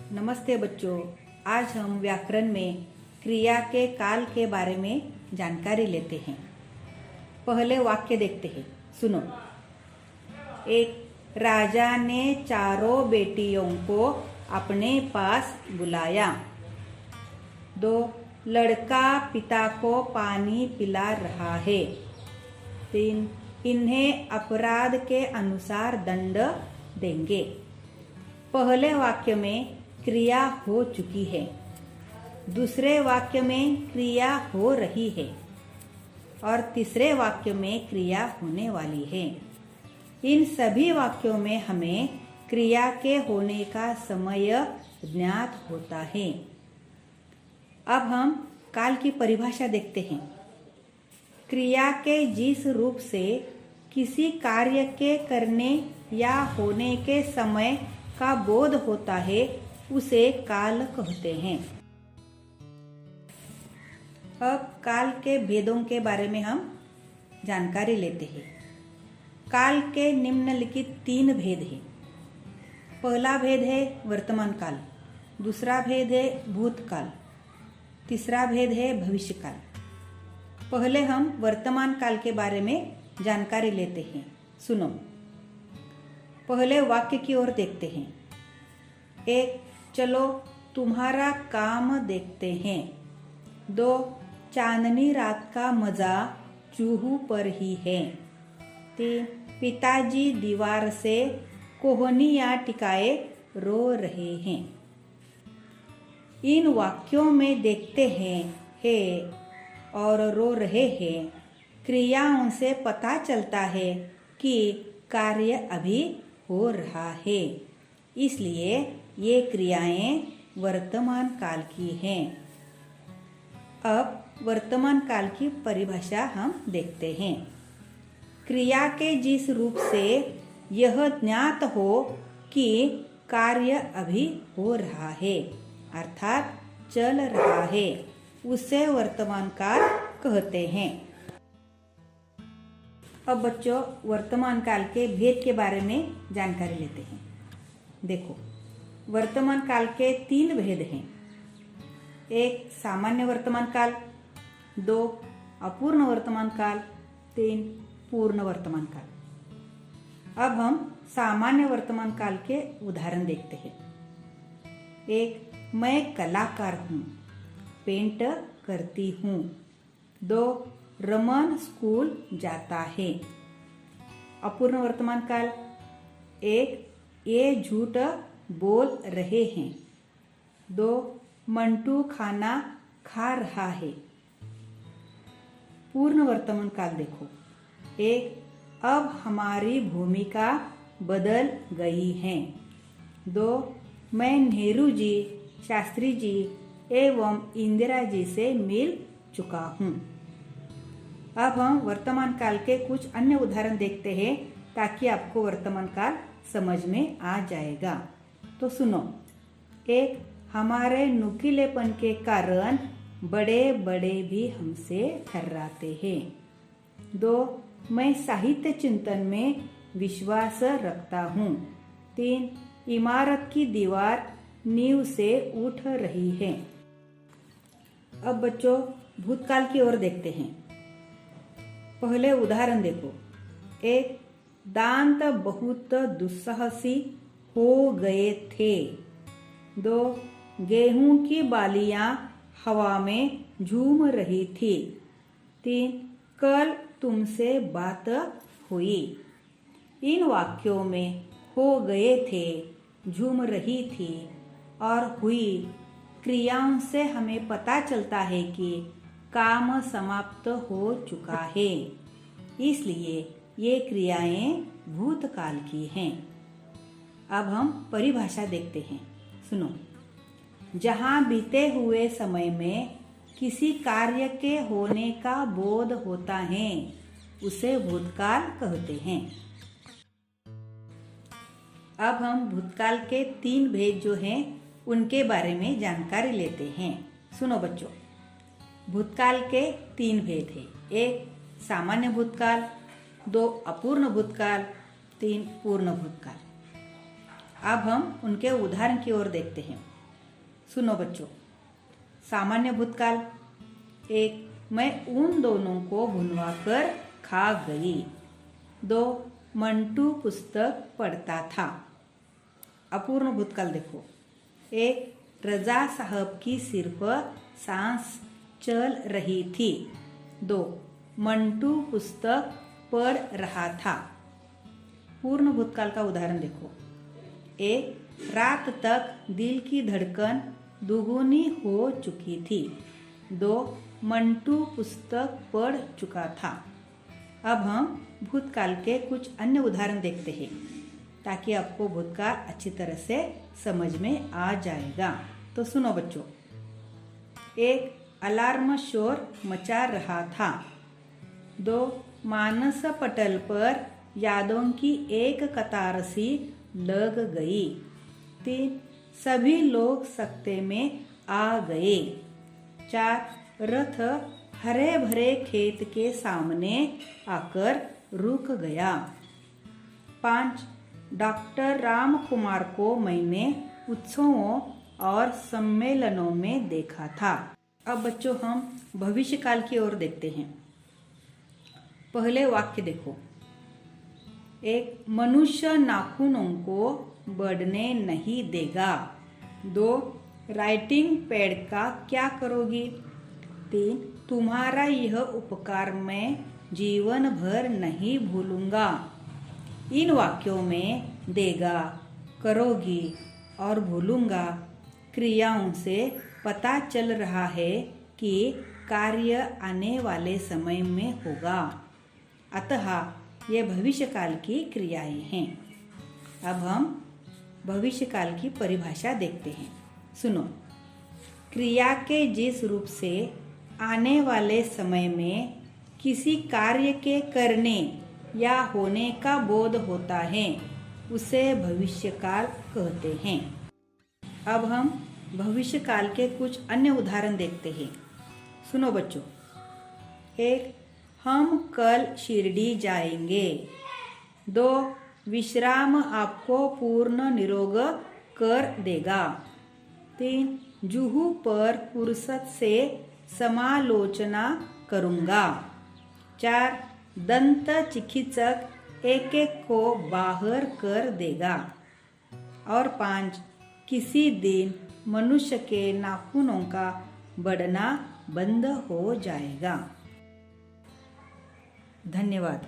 नमस्ते बच्चों। आज हम व्याकरण में क्रिया के काल के बारे में जानकारी लेते हैं। पहले वाक्य देखते हैं, सुनो। एक, राजा ने चारों बेटियों को अपने पास बुलाया। 2, लड़का पिता को पानी पिला रहा है। 3, इन्हें अपराध के अनुसार दंड देंगे। पहले वाक्य में क्रिया हो चुकी है, दूसरे वाक्य में क्रिया हो रही है और तीसरे वाक्य में क्रिया होने वाली है। इन सभी वाक्यों में हमें क्रिया के होने का समय ज्ञात होता है। अब हम काल की परिभाषा देखते हैं। क्रिया के जिस रूप से किसी कार्य के करने या होने के समय का बोध होता है उसे काल कहते हैं। अब काल के भेदों के बारे में हम जानकारी लेते हैं। काल के निम्नलिखित 3 भेद हैं। पहला भेद है वर्तमान काल, दूसरा भेद है भूतकाल, तीसरा भेद है भविष्यकाल। पहले हम वर्तमान काल के बारे में जानकारी लेते हैं, सुनो। पहले वाक्य की ओर देखते हैं। 1, चलो तुम्हारा काम देखते हैं। 2, चांदनी रात का मजा चूहू पर ही है। 3, पिताजी दीवार से कोहनियां टिकाए रो रहे हैं। इन वाक्यों में देखते हैं, है और रो रहे हैं क्रियाओं से पता चलता है कि कार्य अभी हो रहा है, इसलिए ये क्रियाएं वर्तमान काल की हैं। अब वर्तमान काल की परिभाषा हम देखते हैं। क्रिया के जिस रूप से यह ज्ञात हो कि कार्य अभी हो रहा है अर्थात चल रहा है, उसे वर्तमान काल कहते हैं। अब बच्चों वर्तमान काल के भेद के बारे में जानकारी लेते हैं। देखो, वर्तमान काल के 3 भेद हैं। 1, सामान्य वर्तमान काल। 2, अपूर्ण वर्तमान काल। 3, पूर्ण वर्तमान काल। अब हम सामान्य वर्तमान काल के उदाहरण देखते हैं। 1, मैं कलाकार हूँ, पेंट करती हूँ। 2, रमन स्कूल जाता है। अपूर्ण वर्तमान काल। 1, ये झूठ बोल रहे हैं। 2, मंटू खाना खा रहा है। पूर्ण वर्तमान काल देखो। 1, अब हमारी भूमिका बदल गई है। 2, मैं नेहरू जी, शास्त्री जी एवं इंदिरा जी से मिल चुका हूँ। अब हम वर्तमान काल के कुछ अन्य उदाहरण देखते हैं ताकि आपको वर्तमान काल समझ में आ जाएगा। तो सुनो। 1, हमारे नुकीलेपन के कारण बड़े बड़े भी हमसे ठर्राते हैं। 2, मैं साहित्य चिंतन में विश्वास रखता हूँ। 3, इमारत की दीवार नींव से उठ रही है। अब बच्चों भूतकाल की ओर देखते हैं। पहले उदाहरण देखो। 1, दांत बहुत दुस्साहसी हो गए थे। 2, गेहूं की बालियां हवा में झूम रही थी। 3, कल तुमसे बात हुई। इन वाक्यों में हो गए थे, झूम रही थी और हुई क्रियाओं से हमें पता चलता है कि काम समाप्त हो चुका है, इसलिए ये क्रियाएं भूतकाल की हैं। अब हम परिभाषा देखते हैं, सुनो। जहाँ बीते हुए समय में किसी कार्य के होने का बोध होता है उसे भूतकाल कहते हैं। अब हम भूतकाल के 3 भेद जो हैं उनके बारे में जानकारी लेते हैं। सुनो बच्चों, भूतकाल के 3 भेद हैं। 1, सामान्य भूतकाल। 2, अपूर्ण भूतकाल। 3, पूर्ण भूतकाल। अब हम उनके उदाहरण की ओर देखते हैं। सुनो बच्चों। सामान्य भूतकाल। 1. मैं उन दोनों को भुनवा कर खा गई। 2. मंटू पुस्तक पढ़ता था। अपूर्ण भूतकाल देखो। 1. रजा साहब की सिर पर सांस चल रही थी। 2. मंटू पुस्तक पढ़ रहा था। पूर्ण भूतकाल का उदाहरण देखो। 1. रात तक दिल की धड़कन दुगुनी हो चुकी थी। 2. मंटू पुस्तक पढ़ चुका था। अब हम भूतकाल के कुछ अन्य उदाहरण देखते हैं ताकि आपको भूतकाल अच्छी तरह से समझ में आ जाएगा। तो सुनो बच्चों। 1. अलार्म शोर मचा रहा था। 2. मानस पटल पर यादों की एक कतार सी लग गई। 3. सभी लोग सकते में आ गए। 4. रथ हरे भरे खेत के सामने आकर रुक गया। 5. डॉक्टर राम कुमार को मैंने उत्सवों और सम्मेलनों में देखा था। अब बच्चों हम भविष्य काल की ओर देखते हैं। पहले वाक्य देखो। 1. मनुष्य नाखूनों को बढ़ने नहीं देगा। 2. राइटिंग पैड का क्या करोगी। 3. तुम्हारा यह उपकार मैं जीवन भर नहीं भूलूंगा। इन वाक्यों में देगा, करोगी और भूलूंगा क्रियाओं से पता चल रहा है कि कार्य आने वाले समय में होगा, अतः ये भविष्यकाल की क्रियाएं हैं। अब हम भविष्यकाल की परिभाषा देखते हैं। सुनो। क्रिया के जिस रूप से आने वाले समय में किसी कार्य के करने या होने का बोध होता है उसे भविष्यकाल कहते हैं। अब हम भविष्यकाल के कुछ अन्य उदाहरण देखते हैं। सुनो बच्चों। 1. हम कल शिरडी जाएंगे। 2. विश्राम आपको पूर्ण निरोग कर देगा। 3. जुहू पर फुर्सत से समालोचना करूंगा। 4. दंत चिकित्सक एक एक को बाहर कर देगा। और 5. किसी दिन मनुष्य के नाखूनों का बढ़ना बंद हो जाएगा। धन्यवाद।